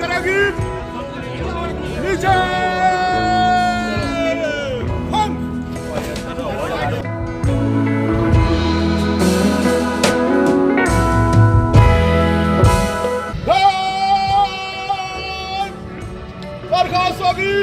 करेगी नीचे बर्खास्त होगी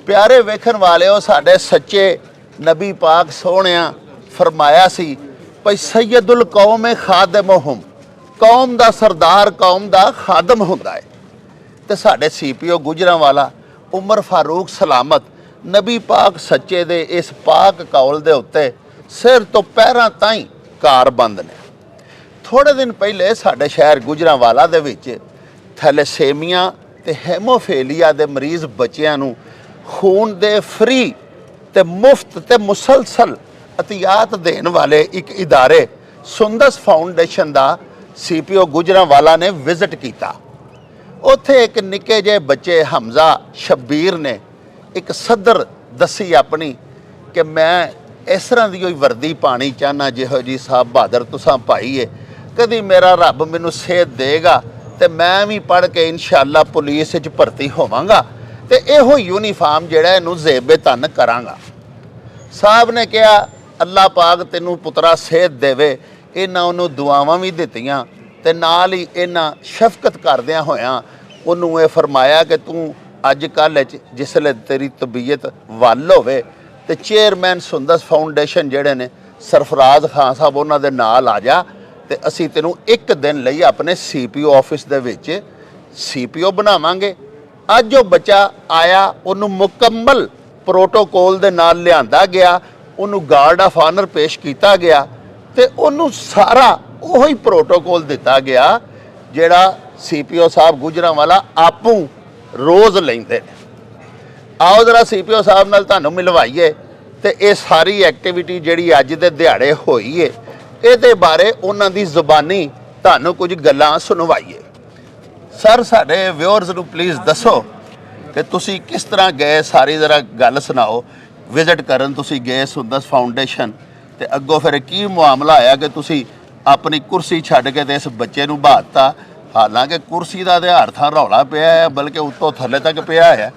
प्यारे वेखन वालिओ साडे सच्चे नबी पाक सोहणिया फरमाया सी भई सैयदुल कौम खादमुहुम कौम दा सरदार कौम दा खादम हुंदा है ते साडे CPO गुजरांवाला उमर फारूक सलामत नबी पाक सच्चे दे इस पाक कौल दे उत्ते सिर तो पैरां ताईं कारबंद ने। थोड़े दिन पहले साडे शहर गुजरांवाला दे विच थैलेसेमिया ते हेमोफेलिया दे मरीज़ बच्चियां नूं खून दे फ्री ते मुफ्त ते मुसलसल अतियात देने वाले एक इदारे सुंदस फाउंडेशन दा CPO गुजरांवाला ने विजिट किया। उत्थे एक निक्के जे बच्चे हमजा शब्बीर ने एक सदर दसी अपनी कि मैं इस तरह की कोई वर्दी पानी चाहना जिहो जी साहब बहादुर तुसां पाई है, कदी मेरा रब मैनू सेहत देगा तो मैं भी पढ़ के इंशाअल्लाह पुलिस च भर्ती होवांगा ते इहो यूनीफार्म जिहड़ा इहनूं ज़ेबे तन करांगा। साहब ने कहा अल्लाह पाक तैनूं पुत्रा सेहत देवे। इन्हां उहनूं दुआवां भी दित्तियां ते नाल ही इन्हां शफकत करदियां होइयां उहनूं ये फरमाया कि तूं अज कल जिसले तेरी तबीयत वल होवे ते चेयरमैन सुंदस फाउंडेशन जिहड़े ने सरफराज खान साहब उन्हां दे नाल आ जा ते असीं तैनूं एक दिन लई अपने CPO ऑफिस दे विच CPO बनावांगे। अज जो बच्चा आया उन्होंने मुकम्मल प्रोटोकोल दे नाल लियांदा गया, उन्होंने गार्ड ऑफ ऑनर पेश किया गया ते उन्होंने सारा वही प्रोटोकोल दिता गया जिहड़ा CPO साहब गुजरांवाला आपूं रोज़ लैंदे ने। आओ जरा CPO साहब नाल तुहानूं मिलवाइए ते ये सारी एक्टिविटी जिहड़ी अज दे दिहाड़े होई है इहदे बारे उन्हां दी ज़ुबानी तुहानूं कुछ गल्लां सुणवाइए। सर साडे व्यूअर्स नूं प्लीज़ दसो कि तुसी किस तरह गए, सारी जरा गल सुनाओ। विजिट करन तुसी गए सुंदस फाउंडेशन ते अगों फिर की मामला आया कि तुसी अपनी कुर्सी छड्ड के ते इस बच्चे नूं बहाता। हालांकि कुर्सी का तो हर थां रौला पिया है, बल्कि उत्तों थल्ले तक पिया है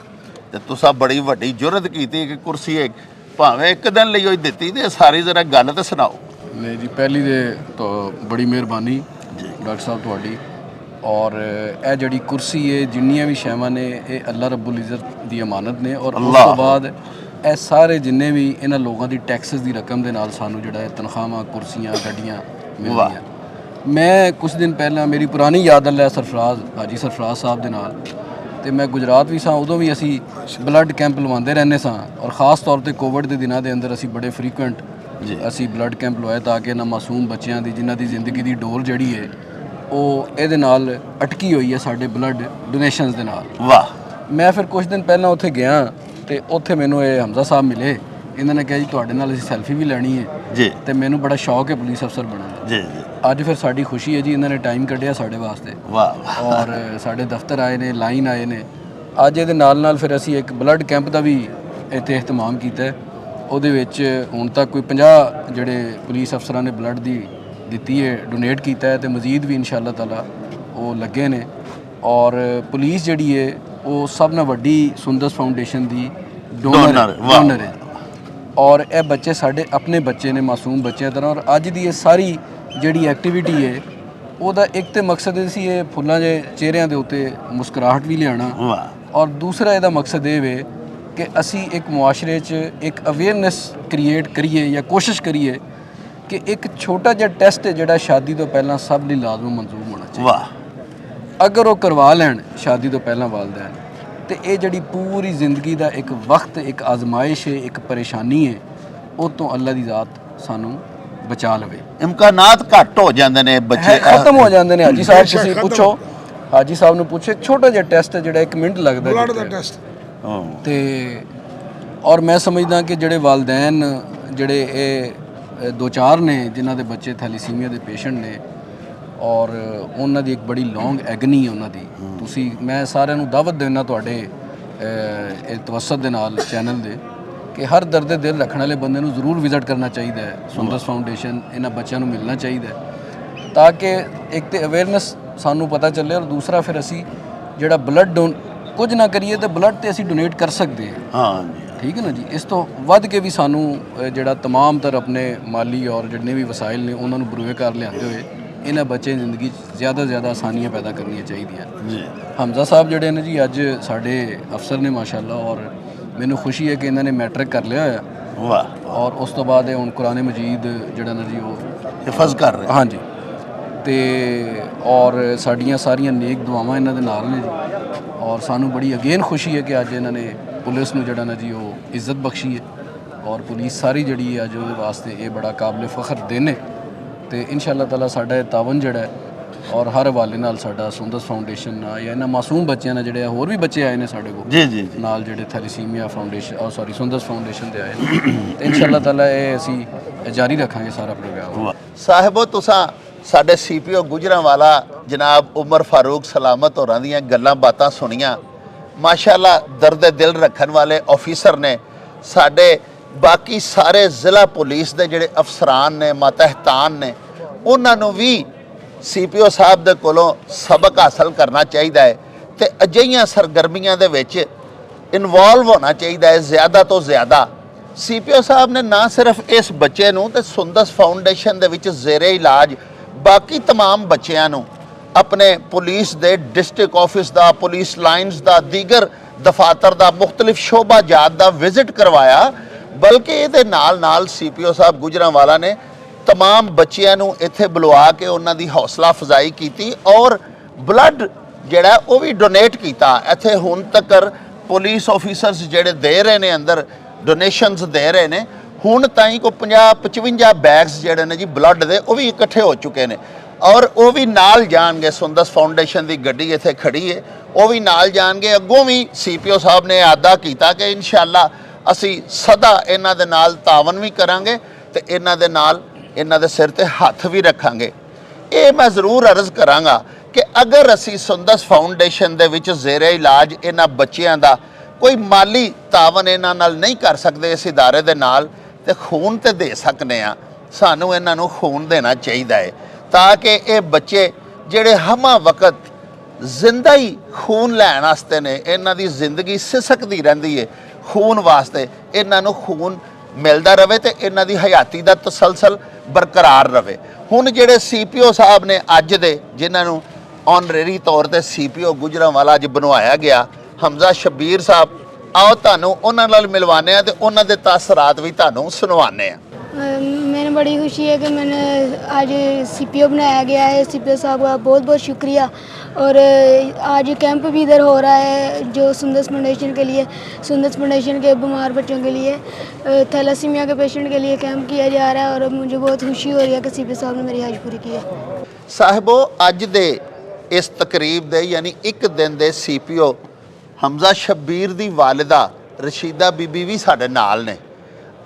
ते तुसां बड़ी वड्डी जुरत की कि कुर्सी भावें एक दिन लई होई दित्ती ते सारी जरा गल तो सुनाओ। नहीं जी, पहली तो बड़ी मेहरबानी डॉक्टर साहब तुहाडी। और यह जी कुर्सी है जिन्नियां भी शैवां ने ये अल्लाह रब्बुल इज़्ज़त की अमानत ने और उस तो बाद ये सारे जिन्ने भी इन्हां लोगों की टैक्सेस की रकम के नाल सानू जिहड़ा तनख्वाहां कुर्सियां गड्डियां मिलदियां ਮੈਂ ਕੁਝ ਦਿਨ ਪਹਿਲਾਂ ਮੇਰੀ ਪੁਰਾਣੀ ਯਾਦ ਅੱਲਾ ਸਰਫਰਾਜ਼ ਹਾਜੀ ਸਰਫਰਾਜ਼ ਸਾਹਿਬ ਦੇ ਨਾਲ ਤੇ ਮੈਂ ਗੁਜਰਾਤ ਵੀ ਸਾਂ, ਉਦੋਂ ਵੀ ਅਸੀਂ ਬਲੱਡ ਕੈਂਪ ਲਵਾਉਂਦੇ ਰਹਿੰਦੇ ਸਾਂ ਔਰ ख़ास ਤੌਰ ਤੇ ਕੋਵਿਡ ਦੇ ਦਿਨਾਂ ਦੇ ਅੰਦਰ ਅਸੀਂ ਬੜੇ ਫਰੀਕੁਐਂਟ ਅਸੀਂ ਬਲੱਡ ਕੈਂਪ ਲਵਾਏ ਤਾਂ ਕਿ ਇਹਨਾਂ ਮਾਸੂਮ ਬੱਚਿਆਂ ਦੀ ਜਿਨ੍ਹਾਂ ਦੀ ਜ਼ਿੰਦਗੀ ਦੀ ਡੋਰ ਜਿਹੜੀ ਹੈ ਉਹ ਇਹਦੇ ਨਾਲ ਅਟਕੀ ਹੋਈ ਹੈ ਸਾਡੇ ਬਲੱਡ ਡੋਨੇਸ਼ਨਸ ਦੇ ਨਾਲ। ਵਾਹ। ਮੈਂ ਫਿਰ ਕੁਝ ਦਿਨ ਪਹਿਲਾਂ ਉੱਥੇ ਗਿਆ ਤੇ ਉੱਥੇ ਮੈਨੂੰ ਇਹ ਹਮਜ਼ਾ ਸਾਹਿਬ ਮਿਲੇ। ਇਹਨਾਂ ਨੇ ਕਿਹਾ ਜੀ ਤੁਹਾਡੇ ਨਾਲ ਅਸੀਂ ਸੈਲਫੀ ਵੀ ਲੈਣੀ ਹੈ ਜੀ। ਤੇ ਮੈਨੂੰ ਬੜਾ ਸ਼ੌਕ ਹੈ ਪੁਲਿਸ ਅਫਸਰ ਬਣਨ ਦਾ। ਜੀ ਜੀ। ਅੱਜ ਫਿਰ ਸਾਡੀ ਖੁਸ਼ੀ ਹੈ ਜੀ, ਇਹਨਾਂ ਨੇ ਟਾਈਮ ਕੱਢਿਆ ਸਾਡੇ ਵਾਸਤੇ। ਵਾਹ। ਔਰ ਸਾਡੇ ਦਫ਼ਤਰ ਆਏ ਨੇ, ਲਾਈਨ ਆਏ ਨੇ। ਅੱਜ ਇਹਦੇ ਨਾਲ ਫਿਰ ਅਸੀਂ ਇੱਕ ਬਲੱਡ ਕੈਂਪ ਦਾ ਵੀ ਇੱਥੇ ਇਹਤਮਾਮ ਕੀਤਾ। ਉਹਦੇ ਵਿੱਚ ਹੁਣ ਤੱਕ ਕੋਈ 50 ਜਿਹੜੇ ਪੁਲਿਸ ਅਫਸਰਾਂ ਨੇ ਬਲੱਡ ਦੀ ਦਿੱਤੀ ਹੈ, ਡੋਨੇਟ ਕੀਤਾ ਹੈ ਤੇ ਮਜ਼ੀਦ ਵੀ ਇਨਸ਼ਾਅੱਲਾ ਤਾਲਾ ਉਹ ਲੱਗੇ ਨੇ। ਔਰ ਪੁਲਿਸ ਜਿਹੜੀ ਹੈ ਉਹ ਸਭ ਨਾਲੋਂ ਵੱਡੀ ਸੁੰਦਰਸ ਫਾਊਂਡੇਸ਼ਨ ਦੀ ਡੋਨਰ ਹੈ ਔਰ ਇਹ ਬੱਚੇ ਸਾਡੇ ਆਪਣੇ ਬੱਚੇ ਨੇ, ਮਾਸੂਮ ਬੱਚਿਆਂ ਤਰ੍ਹਾਂ। ਔਰ ਅੱਜ ਦੀ ਇਹ ਸਾਰੀ ਜਿਹੜੀ ਐਕਟੀਵਿਟੀ ਹੈ ਉਹਦਾ ਇੱਕ ਤੇ ਮਕਸਦ ਇਹ ਸੀ ਇਹ ਫੁੱਲਾਂ ਦੇ ਚਿਹਰਿਆਂ ਦੇ ਉੱਤੇ ਮੁਸਕਰਾਹਟ ਵੀ ਲਿਆਉਣਾ। ਵਾਹ। ਔਰ ਦੂਸਰਾ ਇਹਦਾ ਮਕਸਦ ਇਹ ਵੇ ਕਿ ਅਸੀਂ ਇੱਕ ਮੁਆਸ਼ਰੇ 'ਚ ਇੱਕ ਅਵੇਅਰਨੈਸ ਕ੍ਰੀਏਟ ਕਰੀਏ ਜਾਂ ਕੋਸ਼ਿਸ਼ ਕਰੀਏ ਕਿ ਇੱਕ ਛੋਟਾ ਜਿਹਾ ਟੈਸਟ ਹੈ ਜਿਹੜਾ ਸ਼ਾਦੀ ਤੋਂ ਪਹਿਲਾਂ ਸਭ ਲਈ ਲਾਜ਼ਮ ਮਨਜ਼ੂਰ ਹੋਣਾ ਚਾਹੀਦਾ। ਵਾਹ। ਅਗਰ ਉਹ ਕਰਵਾ ਲੈਣ ਸ਼ਾਦੀ ਤੋਂ ਪਹਿਲਾਂ ਵਾਲਦੈਨ ਤੇ ਇਹ ਜਿਹੜੀ ਪੂਰੀ ਜ਼ਿੰਦਗੀ ਦਾ ਇੱਕ ਵਕਤ, ਇੱਕ ਆਜ਼ਮਾਇਸ਼ ਹੈ, ਇੱਕ ਪਰੇਸ਼ਾਨੀ ਹੈ, ਉਹ ਤੋਂ ਅੱਲਾ ਦੀ ਜ਼ਾਤ ਸਾਨੂੰ ਬਚਾ ਲਵੇ। ਇਮਕਾਨਾਤ ਘੱਟ ਹੋ ਜਾਂਦੇ ਨੇ, ਬੱਚੇ ਖਤਮ ਹੋ ਜਾਂਦੇ ਨੇ। ਹਾਜੀ ਸਾਹਿਬ ਤੁਸੀਂ ਪੁੱਛੋ, ਹਾਜੀ ਸਾਹਿਬ ਨੂੰ ਪੁੱਛੋ, ਇੱਕ ਛੋਟਾ ਜਿਹਾ ਟੈਸਟ ਹੈ ਜਿਹੜਾ 1 ਮਿੰਟ ਲੱਗਦਾ ਬਲੱਡ ਦਾ ਟੈਸਟ। ਤੇ ਔਰ ਮੈਂ ਸਮਝਦਾ ਕਿ ਜਿਹੜੇ ਵਾਲਦੈਨ ਜਿਹੜੇ ਇਹ 2-4 ਨੇ ਜਿਨ੍ਹਾਂ ਦੇ ਬੱਚੇ ਥੈਲੀਸੀਮੀਆ ਦੇ ਪੇਸ਼ੈਂਟ ਨੇ ਔਰ ਉਹਨਾਂ ਦੀ ਇੱਕ ਬੜੀ ਲੌਂਗ ਐਗਨੀ ਹੈ ਉਹਨਾਂ ਦੀ। ਤੁਸੀਂ ਮੈਂ ਸਾਰਿਆਂ ਨੂੰ ਦਾਵਤ ਦੇਣਾ ਤੁਹਾਡੇ ਇਹ ਤਵੱਸਤ ਦੇ ਨਾਲ ਚੈਨਲ ਦੇ ਕਿ ਹਰ ਦਰਦ ਦਿਲ ਰੱਖਣ ਵਾਲੇ ਬੰਦੇ ਨੂੰ ਜ਼ਰੂਰ ਵਿਜ਼ਿਟ ਕਰਨਾ ਚਾਹੀਦਾ ਹੈ ਸੁੰਦਰਸ ਫਾਊਂਡੇਸ਼ਨ। ਇਹਨਾਂ ਬੱਚਿਆਂ ਨੂੰ ਮਿਲਣਾ ਚਾਹੀਦਾ ਹੈ ਤਾਂ ਕਿ ਇੱਕ ਤੇ ਅਵੇਅਰਨੈਸ ਸਾਨੂੰ ਪਤਾ ਚੱਲੇ ਔਰ ਦੂਸਰਾ ਫਿਰ ਅਸੀਂ ਜਿਹੜਾ ਬਲੱਡ ਕੁਝ ਨਾ ਕਰੀਏ ਤੇ ਬਲੱਡ ਤੇ ਅਸੀਂ ਡੋਨੇਟ ਕਰ ਸਕਦੇ ਹਾਂ। ਹਾਂ ਜੀ। ਠੀਕ ਹੈ ਨਾ ਜੀ। ਇਸ ਤੋਂ ਵੱਧ ਕੇ ਵੀ ਸਾਨੂੰ ਜਿਹੜਾ ਤਮਾਮ ਤਰ ਆਪਣੇ ਮਾਲੀ ਔਰ ਜਿੰਨੇ ਵੀ ਵਸਾਇਲ ਨੇ ਉਹਨਾਂ ਨੂੰ ਬਰੂਏ ਕਰ ਲਿਆਉਂਦੇ ਹੋਏ ਇਹਨਾਂ ਬੱਚੇ ਦੀ ਜ਼ਿੰਦਗੀ 'ਚ ਜ਼ਿਆਦਾ ਤੋਂ ਜ਼ਿਆਦਾ ਆਸਾਨੀਆਂ ਪੈਦਾ ਕਰਨੀਆਂ ਚਾਹੀਦੀਆਂ ਜੀ। ਹਮਜ਼ਾ ਸਾਹਿਬ ਜਿਹੜੇ ਨੇ ਜੀ ਅੱਜ ਸਾਡੇ ਅਫਸਰ ਨੇ ਮਾਸ਼ਾਅੱਲਾ ਔਰ ਮੈਨੂੰ ਖੁਸ਼ੀ ਹੈ ਕਿ ਇਹਨਾਂ ਨੇ ਮੈਟ੍ਰਿਕ ਕਰ ਲਿਆ ਹੋਇਆ। ਵਾਹ। ਔਰ ਉਸ ਤੋਂ ਬਾਅਦ ਇਹ ਹੁਣ ਕੁਰਾਨ ਮਜੀਦ ਜਿਹੜਾ ਨਾ ਜੀ ਉਹ ਹਿਫਜ਼ ਕਰ ਰਹੇ। ਹਾਂਜੀ। ਤੇ ਔਰ ਸਾਡੀਆਂ ਸਾਰੀਆਂ ਨੇਕ ਦੁਆਵਾਂ ਇਹਨਾਂ ਦੇ ਨਾਲ ਨੇ ਜੀ। ਔਰ ਸਾਨੂੰ ਬੜੀ ਅਗੇਨ ਖੁਸ਼ੀ ਹੈ ਕਿ ਅੱਜ ਇਹਨਾਂ ਨੇ ਪੁਲਿਸ ਨੂੰ ਜਿਹੜਾ ਨਾ ਜੀ ਉਹ ਇੱਜ਼ਤ ਬਖਸ਼ੀ ਹੈ ਔਰ ਪੁਲਿਸ ਸਾਰੀ ਜਿਹੜੀ ਹੈ ਅੱਜ ਉਹਦੇ ਵਾਸਤੇ ਇਹ ਬੜਾ ਕਾਬਿਲ ਫਖਰ ਦਿਨ ਹੈ। ਤੇ ਇਨਸ਼ਾਅੱਲਾ ਤਾਲਾ ਸਾਡਾ ਇਹ ਤਾਵਨ ਜਿਹੜਾ ਹੈ ਔਰ ਹਰ ਹਵਾਲੇ ਨਾਲ ਸਾਡਾ ਸੁੰਦਰਸ ਫਾਊਂਡੇਸ਼ਨ ਨਾਲ ਜਾਂ ਇਹਨਾਂ ਮਾਸੂਮ ਬੱਚਿਆਂ ਨਾਲ ਜਿਹੜੇ ਹੋਰ ਵੀ ਬੱਚੇ ਆਏ ਨੇ ਸਾਡੇ ਕੋਲ ਜੀ ਜੀ ਜੀ ਨਾਲ ਜਿਹੜੇ ਥੈਲੀਸੀਮੀਆ ਫਾਊਂਡੇਸ਼ਨ ਸੌਰੀ ਸੁੰਦਰਸ ਫਾਊਂਡੇਸ਼ਨ ਦੇ ਆਏ ਨੇ ਤੇ ਇਨਸ਼ਾਅੱਲਾ ਤਾਲਾ ਇਹ ਅਸੀਂ ਜਾਰੀ ਰੱਖਾਂਗੇ ਸਾਰਾ ਪ੍ਰੋਗਰਾਮ। ਸਾਹਿਬੋ ਤੁਸਾਂ ਸਾਡੇ ਸੀਪੀਓ ਗੁਜਰਾਂਵਾਲਾ ਜਨਾਬ ਉਮਰ ਫਾਰੂਕ ਸਲਾਮਤ ਹੋਰਾਂ ਦੀਆਂ ਗੱਲਾਂ ਬਾਤਾਂ ਸੁਣੀਆਂ। ਮਾਸ਼ਾਅੱਲਾ ਦਰਦ ਦਿਲ ਰੱਖਣ ਵਾਲੇ ਆਫੀਸਰ ਨੇ। ਸਾਡੇ ਬਾਕੀ ਸਾਰੇ ਜ਼ਿਲ੍ਹਾ ਪੁਲਿਸ ਦੇ ਜਿਹੜੇ ਅਫਸਰਾਨ ਨੇ, ਮਾਤਹਿਤਾਨ ਨੇ, ਉਹਨਾਂ ਨੂੰ ਵੀ ਸੀਪੀਓ ਸਾਹਿਬ ਦੇ ਕੋਲੋਂ ਸਬਕ ਹਾਸਲ ਕਰਨਾ ਚਾਹੀਦਾ ਹੈ ਤੇ ਅਜਿਹੀਆਂ ਸਰਗਰਮੀਆਂ ਦੇ ਵਿੱਚ ਇਨਵੋਲਵ ਹੋਣਾ ਚਾਹੀਦਾ ਹੈ ਜ਼ਿਆਦਾ ਤੋਂ ਜ਼ਿਆਦਾ। ਸੀਪੀਓ ਸਾਹਿਬ ਨੇ ਨਾ ਸਿਰਫ ਇਸ ਬੱਚੇ ਨੂੰ ਤੇ ਸੁੰਦਰਸ ਫਾਊਂਡੇਸ਼ਨ ਦੇ ਵਿੱਚ ਜ਼ੇਰੇ ਇਲਾਜ ਬਾਕੀ तमाम ਬੱਚਿਆਂ ਨੂੰ ਆਪਣੇ ਪੁਲਿਸ ਦੇ ਡਿਸਟ੍ਰਿਕਟ ਆਫਿਸ ਦਾ, ਪੁਲਿਸ ਲਾਈਨਸ ਦਾ, ਦੀਗਰ ਦਫਾਤਰ ਦਾ, ਮੁਖਤਲਿਫ ਸ਼ੋਭਾ ਜਾਤ ਦਾ ਵਿਜ਼ਿਟ ਕਰਵਾਇਆ, ਬਲਕਿ ਇਹਦੇ ਨਾਲ ਸੀਪੀਓ ਸਾਹਿਬ ਗੁਜਰਾਂਵਾਲਾ ਨੇ तमाम ਬੱਚਿਆਂ ਨੂੰ ਇੱਥੇ ਬੁਲਵਾ ਕੇ ਉਹਨਾਂ ਦੀ ਹੌਸਲਾ ਅਫਜ਼ਾਈ ਕੀਤੀ ਔਰ ਬਲੱਡ ਜਿਹੜਾ ਉਹ ਵੀ ਡੋਨੇਟ ਕੀਤਾ। ਇੱਥੇ ਹੁਣ ਤੱਕ ਪੁਲਿਸ ਆਫੀਸਰਸ ਜਿਹੜੇ ਦੇ ਰਹੇ ਨੇ ਅੰਦਰ ਡੋਨੇਸ਼ਨਸ ਦੇ ਰਹੇ ਨੇ, ਹੁਣ ਤਾਈਂ ਕੋ 50-55 ਬੈਗਸ ਜਿਹੜੇ ਨੇ ਜੀ ਬਲੱਡ ਦੇ ਉਹ ਵੀ ਇਕੱਠੇ ਹੋ ਚੁੱਕੇ ਨੇ ਔਰ ਉਹ ਵੀ ਨਾਲ ਜਾਣਗੇ। ਸੁੰਦਰਸ ਫਾਊਂਡੇਸ਼ਨ ਦੀ ਗੱਡੀ ਇੱਥੇ ਖੜੀ ਹੈ, ਉਹ ਵੀ ਨਾਲ ਜਾਣਗੇ। ਅੱਗੋਂ ਵੀ ਸੀਪੀਓ ਸਾਹਿਬ ਨੇ ਆਦਾ ਕੀਤਾ ਕਿ ਇਨਸ਼ਾਅੱਲਾ ਅਸੀਂ ਸਦਾ ਇਹਨਾਂ ਦੇ ਨਾਲ ਤਾਵਨ ਵੀ ਕਰਾਂਗੇ ਤੇ ਇਹਨਾਂ ਦੇ ਨਾਲ ਇਹਨਾਂ ਦੇ ਸਿਰ ਤੇ ਹੱਥ ਵੀ ਰੱਖਾਂਗੇ। ਇਹ ਮੈਂ ਜ਼ਰੂਰ ਅਰਜ਼ ਕਰਾਂਗਾ ਕਿ ਅਗਰ ਅਸੀਂ ਸੁੰਦਰਸ ਫਾਊਂਡੇਸ਼ਨ ਦੇ ਵਿੱਚ ਜ਼ੇਰੇ ਇਲਾਜ ਇਹਨਾਂ ਬੱਚਿਆਂ ਦਾ ਕੋਈ ਮਾਲੀ ਤਾਵਨ ਇਹਨਾਂ ਨਾਲ ਨਹੀਂ ਕਰ ਸਕਦੇ ਇਸ ਇਦਾਰੇ ਦੇ ਨਾਲ, ਤੇ ਖੂਨ ਤੇ ਦੇ ਸਕਨੇ ਆ। ਸਾਨੂੰ ਇਹਨਾਂ ਨੂੰ ਖੂਨ ਦੇਣਾ ਚਾਹੀਦਾ ਹੈ ਤਾਂ ਕਿ ਇਹ ਬੱਚੇ ਜਿਹੜੇ ਹਮਾ ਵਕਤ ਜ਼ਿੰਦਾ ਹੀ ਖੂਨ ਲੈਣ ਵਾਸਤੇ ਨੇ, ਇਹਨਾਂ ਦੀ ਜ਼ਿੰਦਗੀ ਸਿਸਕਦੀ ਰਹਿੰਦੀ ਹੈ ਖੂਨ ਵਾਸਤੇ, ਇਹਨਾਂ ਨੂੰ ਖੂਨ ਮਿਲਦਾ ਰਵੇ ਤੇ ਇਹਨਾਂ ਦੀ ਹਯਾਤੀ ਦਾ ਤਸਲਸਲ ਬਰਕਰਾਰ ਰਵੇ। ਹੁਣ ਜਿਹੜੇ ਸੀਪੀਓ ਸਾਹਿਬ ਨੇ ਅੱਜ ਦੇ, ਜਿਨ੍ਹਾਂ ਨੂੰ ਆਨਰੇਰੀ ਤੌਰ ਤੇ ਸੀਪੀਓ ਗੁਜਰਾਂਵਾਲਾ ਅੱਜ ਬਣਵਾਇਆ ਗਿਆ, ਹਮਜ਼ਾ ਸ਼ਬੀਰ ਸਾਹਿਬ, ਆਓ ਤੁਹਾਨੂੰ ਉਹਨਾਂ ਨਾਲ ਮਿਲਵਾਉਂਦੇ ਆ ਤੇ ਉਹਨਾਂ ਦੇ ਤਾਸਰਾਤ ਵੀ ਤੁਹਾਨੂੰ ਸੁਣਵਾਉਂਦੇ ਆ। मेरे बड़ी खुशी है कि मैंने आज सीपीओ बनाया गया है। सीपीओ साहब का बहुत बहुत शुक्रिया। और आज कैंप भी इधर हो रहा है जो सुंदस फाउंडेशन के लिए, सुंदस फाउंडेशन के बीमार बच्चों के लिए, थैलासीमिया के पेशेंट के लिए कैंप किया जा रहा है। और मुझे बहुत खुशी हो रही है कि सीपीओ साहब ने मेरी हाज पूरी की है। ਸਾਹਿਬੋ ਅੱਜ ਦੇ ਇਸ ਤਕਰੀਬ ਦੇ ਯਾਨੀ ਇੱਕ ਦਿਨ ਦੇ ਸੀਪੀਓ ਹਮਜ਼ਾ ਸ਼ਬੀਰ ਦੀ ਵਾਲਿਦਾ ਰਸ਼ੀਦਾ ਬੀਬੀ ਵੀ ਸਾਡੇ ਨਾਲ ਨੇ।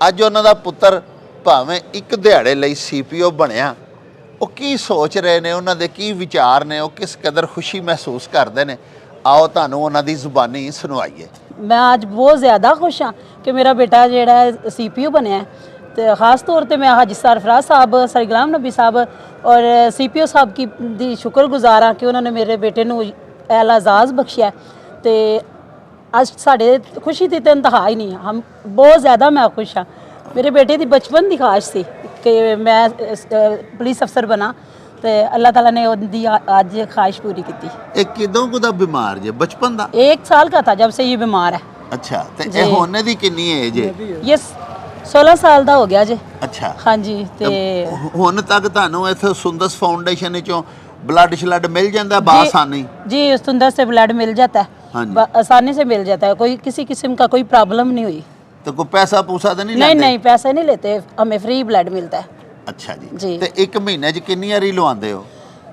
ਅੱਜ ਉਹਨਾਂ ਦਾ ਪੁੱਤਰ ਭਾਵੇਂ ਇੱਕ ਦਿਹਾੜੇ ਲਈ ਸੀਪੀਓ ਬਣਿਆ, ਉਹ ਕੀ ਸੋਚ ਰਹੇ ਨੇ, ਉਹਨਾਂ ਦੇ ਕੀ ਵਿਚਾਰ ਨੇ, ਉਹ ਕਿਸ ਕਦਰ ਖੁਸ਼ੀ ਮਹਿਸੂਸ ਕਰਦੇ ਨੇ, ਆਓ ਤੁਹਾਨੂੰ ਉਹਨਾਂ ਦੀ ਜ਼ੁਬਾਨੀ ਸੁਣਵਾਈਏ। मैं आज बहुत ज़्यादा खुश हाँ कि मेरा बेटा जोड़ा CPO बनया है। तो खास तौर पर मैं हाजी सरफराज साहब, सर गुलाम नबी साहब और CPO साहब की शुक्रगुजार हाँ कि उन्होंने मेरे बेटे को एला एजाज़ बख्शिया। तो अज साढ़े खुशी की तो इंतहा ही नहीं, हम बहुत ज़्यादा मैं खुश हाँ। मेरे बेटे की बचपन की ख्वाहिश थी कि मैं पुलिस अफसर बना, तो अल्लाह ताला ने उनकी आज ख्वाहिश पूरी की। ਇਹ ਕਿਦੋਂ ਕੁ ਦਾ ਬਿਮਾਰ ਜੇ? ਬਚਪਨ ਦਾ? 1 साल का था जब से ये बीमार है। ਅੱਛਾ, ਤੇ ਇਹ ਹੋਣੇ ਦੀ ਕਿੰਨੀ ਏਜ ਹੈ? ये 16 साल का हो गया जी। ਅੱਛਾ, हाँ जी। तो ਹੁਣ ਤੱਕ ਤੁਹਾਨੂੰ ਇੱਥੇ ਸੁੰਦਸ ਫਾਊਂਡੇਸ਼ਨ ਵਿੱਚੋਂ ਬਲੱਡ ਸ਼ਲੱਡ ਮਿਲ ਜਾਂਦਾ ਬਾਸਾਨੀ? जी सुंदर से ब्लड मिल जाता हाँ है, आसानी से मिल जाता है, कोई किसी किस्म का कोई प्रॉब्लम नहीं हुई। तो कोई पैसा पूसा तो नहीं नहीं लेते? नहीं पैसे नहीं लेते, हमें फ्री ब्लड मिलता है। अच्छा जी। जी। ਤੇ ਇੱਕ ਮਹੀਨੇ 'ਚ ਕਿੰਨੀ ਵਾਰੀ ਲਵਾਉਂਦੇ ਹੋ?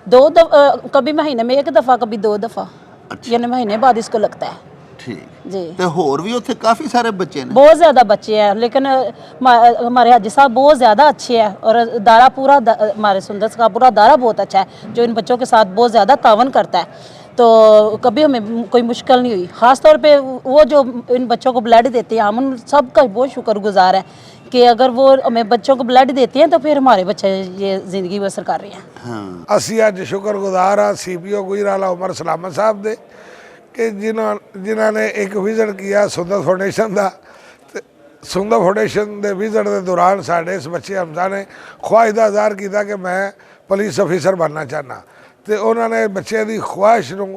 2 दफ़ा, कभी महीने में 1 दफ़ा, कभी 2 दफ़ा, अच्छा। यानी महीने बाद इसको लगता है। ठीक जी। ਤੇ ਹੋਰ ਵੀ ਉੱਥੇ ਕਾਫੀ ਸਾਰੇ ਬੱਚੇ ਨੇ? बहुत ज़्यादा बच्चे हैं, लेकिन हमारे हाजी साहब बहुत ज़्यादा अच्छे हैं और दारा पूरा हमारे सुंदर का पूरा दारा बहुत अच्छा है जो इन बच्चों के साथ बहुत ज़्यादा तावन करता है। तो कभी हमें कोई मुश्किल नहीं हुई। ख़ास तौर पे वो जो इन बच्चों को ब्लड देते हैं, हम उन सब का बहुत शुक्रगुजार हैं कि अगर वो हमें बच्चों को ब्लड देती हैं तो फिर हमारे बच्चे ये ज़िंदगी बसर कर रहे हैं। ਹਾਂ। ਅਸੀਂ ਅੱਜ ਸ਼ੁਕਰਗੁਜ਼ਾਰ ਹਾਂ CPO ਗੁਜਰਾਲਾ ਉਮਰ ਸਲਾਮਤ ਸਾਹਿਬ ਦੇ ਕਿ ਜਿਨ੍ਹਾਂ ਨੇ ਇੱਕ ਵਿਜ਼ਿਟ ਕੀਤਾ ਸੁੰਦਰ ਫਾਊਂਡੇਸ਼ਨ ਦਾ। ਤੇ ਸੁੰਦਰ ਫਾਊਂਡੇਸ਼ਨ ਦੇ ਵਿਜ਼ਿਟ ਦੇ ਦੌਰਾਨ ਸਾਡੇ ਇਸ ਬੱਚੇ ਹਮਜ਼ਾ ਨੇ ਖੁਆਇਸ਼ ਦਾ ਇਜ਼ਹਾਰ ਕੀਤਾ ਕਿ ਮੈਂ ਪੁਲਿਸ ਅਫੀਸਰ ਬਣਨਾ ਚਾਹੁੰਦਾ। ਤੇ ਉਹਨਾਂ ਨੇ ਬੱਚੇ ਦੀ ਖੁਆਇਸ਼ ਨੂੰ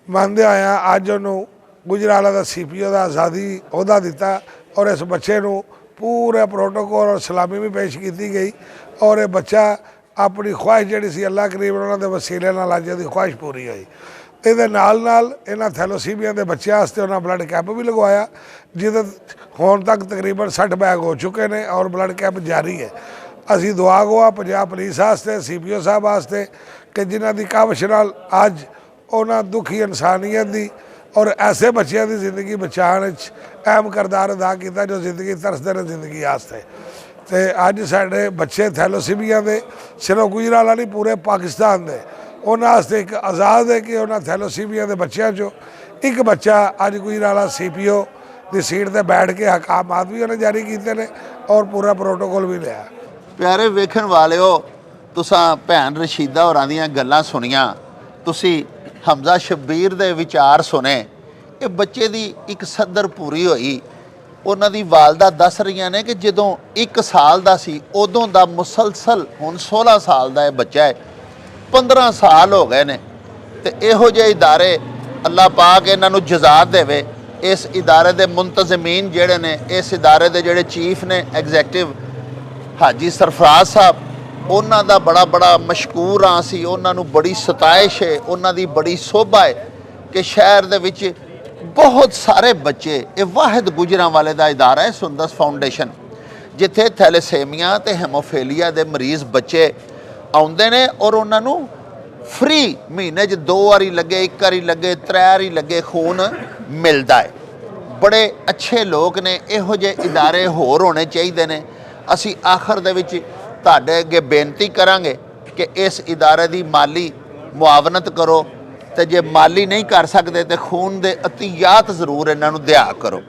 ਮੰਨਦੇ ਹੋਇਆ ਅੱਜ ਉਹਨੂੰ ਗੁਜਰਾਲਾ ਦਾ CPO ਦਾ ਆਜ਼ਾਦੀ ਅਹੁਦਾ ਦਿੱਤਾ ਔਰ ਇਸ ਬੱਚੇ ਨੂੰ ਪੂਰੇ ਪ੍ਰੋਟੋਕੋਲ ਔਰ ਸਲਾਮੀ ਵੀ ਪੇਸ਼ ਕੀਤੀ ਗਈ ਔਰ ਇਹ ਬੱਚਾ ਆਪਣੀ ਖੁਆਇਸ਼ ਜਿਹੜੀ ਸੀ ਅੱਲਾਹ ਕਰੀਮ ਉਹਨਾਂ ਦੇ ਵਸੀਲੇ ਨਾਲ ਅੱਜ ਦੀ ਖੁਆਇਸ਼ ਪੂਰੀ ਹੋਈ। ਇਹਦੇ ਨਾਲ ਇਹਨਾਂ ਥੈਲੋਸੀਮੀਆ ਦੇ ਬੱਚਿਆਂ ਵਾਸਤੇ ਉਹਨਾਂ ਬਲੱਡ ਕੈਂਪ ਵੀ ਲਗਵਾਇਆ ਜਿਹਦੇ ਹੁਣ ਤੱਕ ਤਕਰੀਬਨ 60 ਬੈਗ ਹੋ ਚੁੱਕੇ ਨੇ ਔਰ ਬਲੱਡ ਕੈਂਪ ਜਾਰੀ ਹੈ। ਅਸੀਂ ਦੁਆ ਗੋਆ ਪੰਜਾਬ ਪੁਲਿਸ ਵਾਸਤੇ, CPO ਸਾਹਿਬ ਵਾਸਤੇ ਕਿ ਜਿਨ੍ਹਾਂ ਦੀ ਕਾਵਿਸ਼ ਨਾਲ ਅੱਜ ਉਹਨਾਂ ਦੁਖੀ ਇਨਸਾਨੀਅਤ ਦੀ ਔਰ ਐਸੇ ਬੱਚਿਆਂ ਦੀ ਜ਼ਿੰਦਗੀ ਬਚਾਉਣ ਵਿੱਚ ਅਹਿਮ ਕਿਰਦਾਰ ਅਦਾ ਕੀਤਾ ਜੋ ਜ਼ਿੰਦਗੀ ਤਰਸਦੇ ਨੇ ਜ਼ਿੰਦਗੀ ਵਾਸਤੇ। ਤੇ ਅੱਜ ਸਾਡੇ ਬੱਚੇ ਥੈਲੋਸੀਮੀਆ ਦੇ ਸਿਰਫ ਗੁਜਰਾਲਾ ਨਹੀਂ ਪੂਰੇ ਪਾਕਿਸਤਾਨ ਦੇ ਉਹਨਾਂ ਵਾਸਤੇ ਇੱਕ ਆਜ਼ਾਦ ਹੈ ਕਿ ਉਹਨਾਂ ਥੈਲੋਸੀਮੀਆ ਦੇ ਬੱਚਿਆਂ 'ਚੋਂ ਇੱਕ ਬੱਚਾ ਅੱਜ ਗੁਜਰਾਲਾ CPO ਦੀ ਸੀਟ 'ਤੇ ਬੈਠ ਕੇ ਹਕਾਮਾਤ ਵੀ ਉਹਨੇ ਜਾਰੀ ਕੀਤੇ ਨੇ ਔਰ ਪੂਰਾ ਪ੍ਰੋਟੋਕੋਲ ਵੀ ਲਿਆ। ਪਿਆਰੇ ਵੇਖਣ ਵਾਲਿਓ, ਤੁਸੀਂ ਭੈਣ ਰਸ਼ੀਦਾ ਹੋਰਾਂ ਦੀਆਂ ਗੱਲਾਂ ਸੁਣੀਆਂ, ਤੁਸੀਂ ਹਮਜ਼ਾ ਸ਼ਬੀਰ ਦੇ ਵਿਚਾਰ ਸੁਣੇ। ਇਹ ਬੱਚੇ ਦੀ ਇੱਕ ਸੱਦਰ ਪੂਰੀ ਹੋਈ। ਉਹਨਾਂ ਦੀ ਵਾਲਦਾ ਦੱਸ ਰਹੀਆਂ ਨੇ ਕਿ ਜਦੋਂ 1 ਸਾਲ ਦਾ ਸੀ ਉਦੋਂ ਦਾ ਮੁਸਲਸਲ ਹੁਣ 16 ਸਾਲ ਦਾ ਇਹ ਬੱਚਾ ਹੈ, 15 ਸਾਲ ਹੋ ਗਏ ਨੇ। ਤੇ ਇਹੋ ਜਿਹੇ ਇਦਾਰੇ ਅੱਲਾਹ ਪਾਕ ਇਹਨਾਂ ਨੂੰ ਜਜ਼ਾ ਦੇਵੇ। ਇਸ ਇਦਾਰੇ ਦੇ ਮੁੰਤਜ਼ਮੀਨ ਜਿਹੜੇ ਨੇ, ਇਸ ਇਦਾਰੇ ਦੇ ਜਿਹੜੇ ਚੀਫ ਨੇ ਐਗਜ਼ੈਕਟਿਵ ਹਾਜੀ ਸਰਫਰਾਜ਼ ਸਾਹਿਬ, ਉਹਨਾਂ ਦਾ ਬੜਾ ਮਸ਼ਕੂਰ ਹਾਂ ਅਸੀਂ। ਉਹਨਾਂ ਨੂੰ ਬੜੀ ਸਤਾਇਸ਼ ਹੈ, ਉਹਨਾਂ ਦੀ ਬੜੀ ਸੋਭਾ ਹੈ ਕਿ ਸ਼ਹਿਰ ਦੇ ਵਿੱਚ ਬਹੁਤ ਸਾਰੇ ਬੱਚੇ, ਇਹ ਵਾਹਿਦ ਗੁਜਰਾਂਵਾਲੇ ਦਾ ਇਦਾਰਾ ਹੈ ਸੁੰਦਸ ਫਾਊਂਡੇਸ਼ਨ, ਜਿੱਥੇ ਥੈਲੇਸੇਮੀਆ ਤੇ ਹੈਮੋਫੀਲੀਆ ਦੇ ਮਰੀਜ਼ ਬੱਚੇ ਆਉਂਦੇ ਨੇ ਔਰ ਉਹਨਾਂ ਨੂੰ ਫ੍ਰੀ ਮਹੀਨੇ 'ਚ 2 ਵਾਰੀ ਲੱਗੇ, 1 ਵਾਰੀ ਲੱਗੇ, 3 ਵਾਰੀ ਲੱਗੇ ਖੂਨ ਮਿਲਦਾ ਹੈ। ਬੜੇ ਅੱਛੇ ਲੋਕ ਨੇ। ਇਹੋ ਜਿਹੇ ਇਦਾਰੇ ਹੋਰ ਹੋਣੇ ਚਾਹੀਦੇ ਨੇ। ਅਸੀਂ ਆਖਰ ਦੇ ਵਿੱਚ ਤੁਹਾਡੇ ਅੱਗੇ ਬੇਨਤੀ ਕਰਾਂਗੇ ਕਿ ਇਸ ਇਦਾਰੇ ਦੀ ਮਾਲੀ ਮੁਆਵਨਤ ਕਰੋ ਤੇ ਜੇ ਮਾਲੀ ਨਹੀਂ ਕਰ ਸਕਦੇ ਤੇ ਖੂਨ ਦੇ ਅਤੀਆਤ ਜ਼ਰੂਰ ਇਹਨਾਂ ਨੂੰ ਦਿਆ ਕਰੋ।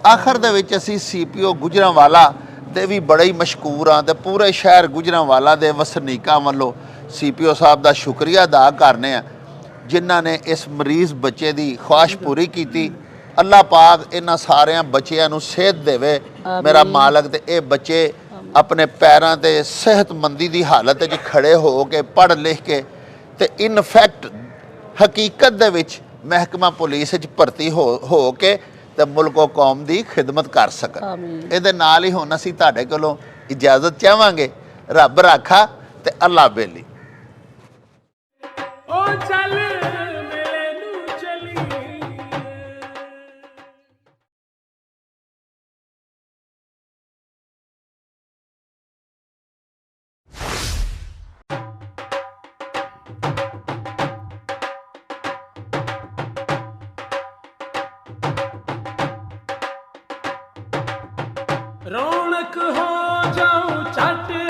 ਆਖਰ ਦੇ ਵਿੱਚ ਅਸੀਂ CPO ਗੁਜਰਾਂਵਾਲਾ ਦੇ ਵੀ ਬੜੇ ਹੀ ਮਸ਼ਕੂਰ ਹਾਂ ਤੇ ਪੂਰੇ ਸ਼ਹਿਰ ਗੁਜਰਾਂਵਾਲਾ ਦੇ ਵਸਨੀਕਾਂ ਵੱਲੋਂ CPO ਸਾਹਿਬ ਦਾ ਸ਼ੁਕਰੀਆ ਅਦਾ ਕਰਨੇ ਆ ਜਿਨ੍ਹਾਂ ਨੇ ਇਸ ਮਰੀਜ਼ ਬੱਚੇ ਦੀ ਖੁਆਇਸ਼ ਪੂਰੀ ਕੀਤੀ। ਅੱਲਾਹ ਪਾਕ ਇਹਨਾਂ ਸਾਰਿਆਂ ਬੱਚਿਆਂ ਨੂੰ ਸਿਹਤ ਦੇਵੇ ਮੇਰਾ ਮਾਲਕ, ਤੇ ਇਹ ਬੱਚੇ ਆਪਣੇ ਪੈਰਾਂ 'ਤੇ ਸਿਹਤਮੰਦੀ ਦੀ ਹਾਲਤ 'ਚ ਖੜੇ ਹੋ ਕੇ ਪੜ੍ਹ ਲਿਖ ਕੇ ਤੇ ਇਨਫੈਕਟ ਹਕੀਕਤ ਦੇ ਵਿੱਚ ਮਹਿਕਮਾ ਪੁਲਿਸ 'ਚ ਭਰਤੀ ਹੋ ਕੇ ਤੇ ਮੁਲਕ ਕੌਮ ਦੀ ਖਿਦਮਤ ਕਰ ਸਕਣ। ਆਮੀਨ। ਇਹਦੇ ਨਾਲ ਹੀ ਹੁਣ ਅਸੀਂ ਤੁਹਾਡੇ ਕੋਲੋਂ ਇਜਾਜ਼ਤ ਚਾਹਾਂਗੇ। ਰੱਬ ਰਾਖਾ ਤੇ ਅੱਲਾ ਬੇਲੀ। ਉਹ ਚੱਲ ਮੇਰੇ ਨੂੰ ਚਲੀ ਰੌਣਕ ਹੋ ਜਾਉ ਛੱਟ